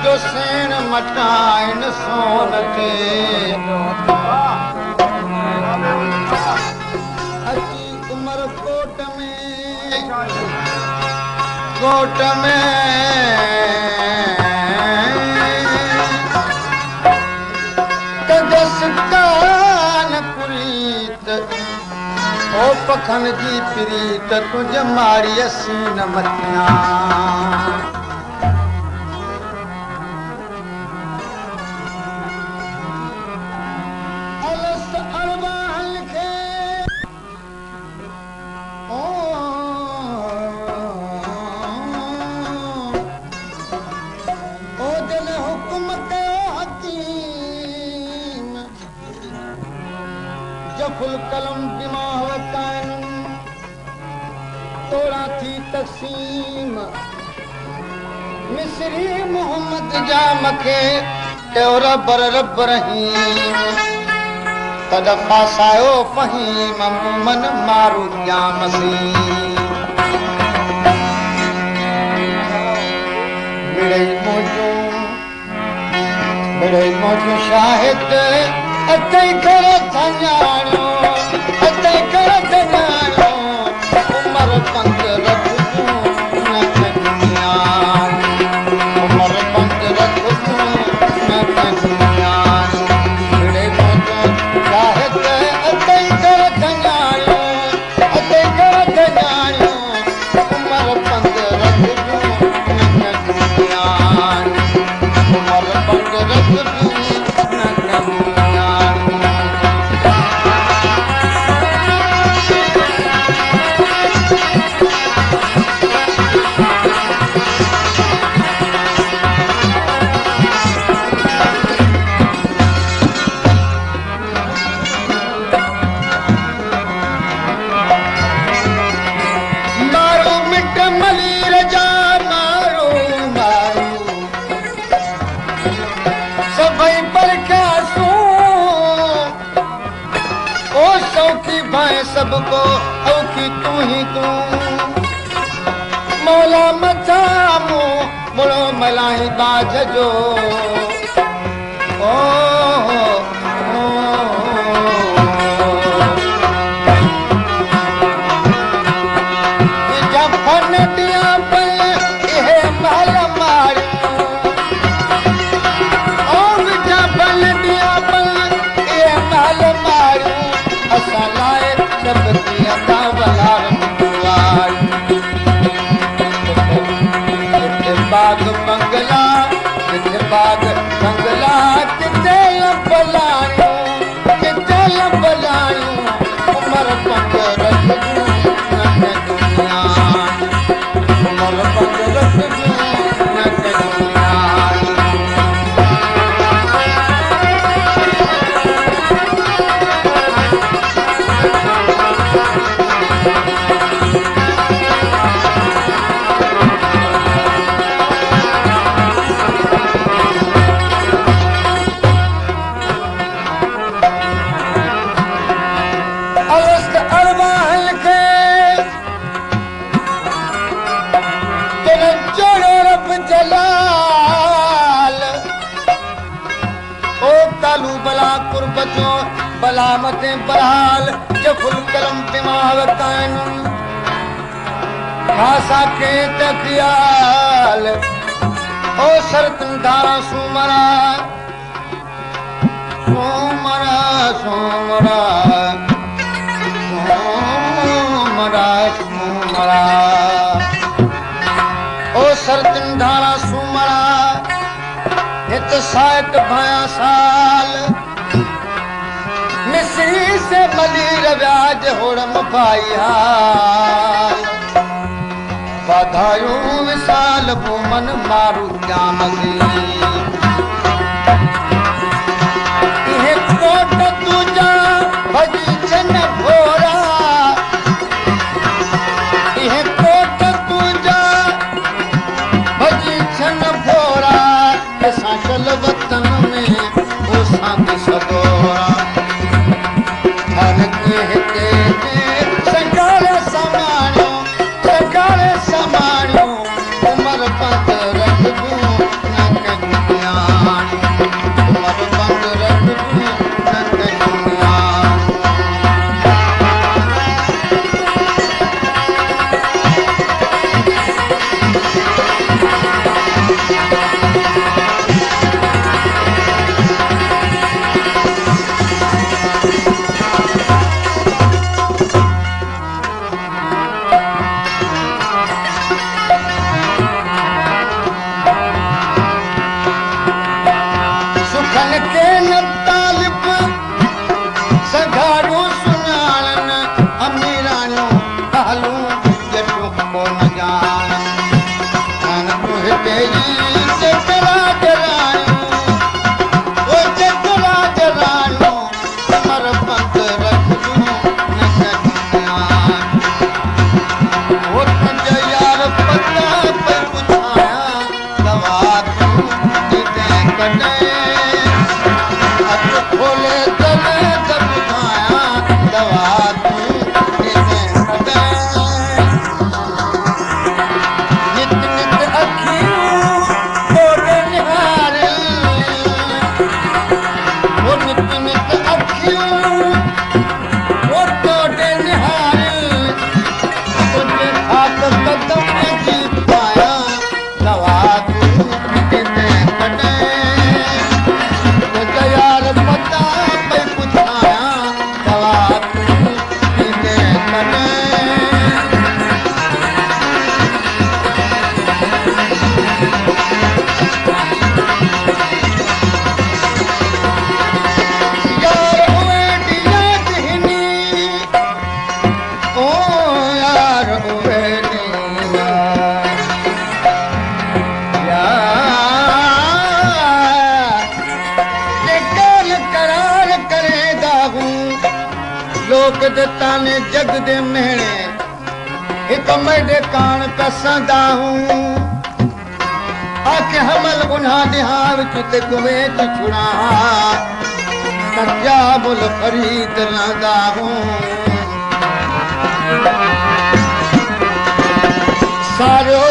जो सेण मटाइन सोन के अची उमर कोट में कदस कान पुरीत ओ पखन जी प्रीत तुझ मारी असीन मतियां जफुल कलम दिमाग कानून तोड़ा थी तक़सीम मिस्री मोहम्मद जा मखे तेरा रब्बर रब रहीम तद फासायो फहीम मन मारू या मसीह मिड़ई मोजू शाहिद अतई कर थञाणो उमर पंग रख तूं न कन्या उमर पंग रख तूं न कन्या मिड़ई मोजू शाहिद अतई कर थञाणो उमर पंग रख तूं न कन्या उमर पंग रख तूं न कन्या सबको औखी तू ही तू मौला मथा मुड़ो मलाही बाज जो जफन दिया पल इहे महल मारियो जफन दिया पल इहे महल मारियो असां लाए सबकी अता वलार मुआर किथे बाग बंगला किथे लंबलायो उमर पंग रख न दुनिया उमर पंग रख न दुनिया बलामतें बरहाल जफुल कलम दिमाग कानून खासा के तकियाल ओ सरतन धारा सुमरा सोमरा सोमरा सोमरा सोमरा ओ सरतन धारा सुमरा इत साइक भाया साल मिस्री से मलीर व्याज होड़म भाई हाल वाधायूं विसाल बुमन मारू जामगी इहे कोट तुझा भजी छन भोरा इहे कोट तुझा भजी छन भोरा असां चल वतन में ओसां के सदोरा संगारे समाणियो उमर पंग रख दूं न लोक ताने जग दे मेणे एक मेरे कान कसंदा हूं आके हमल गुनाह दिहा विच ते गुवे च छुड़ा सच्चा मुल खरीद लंदा हूं सारो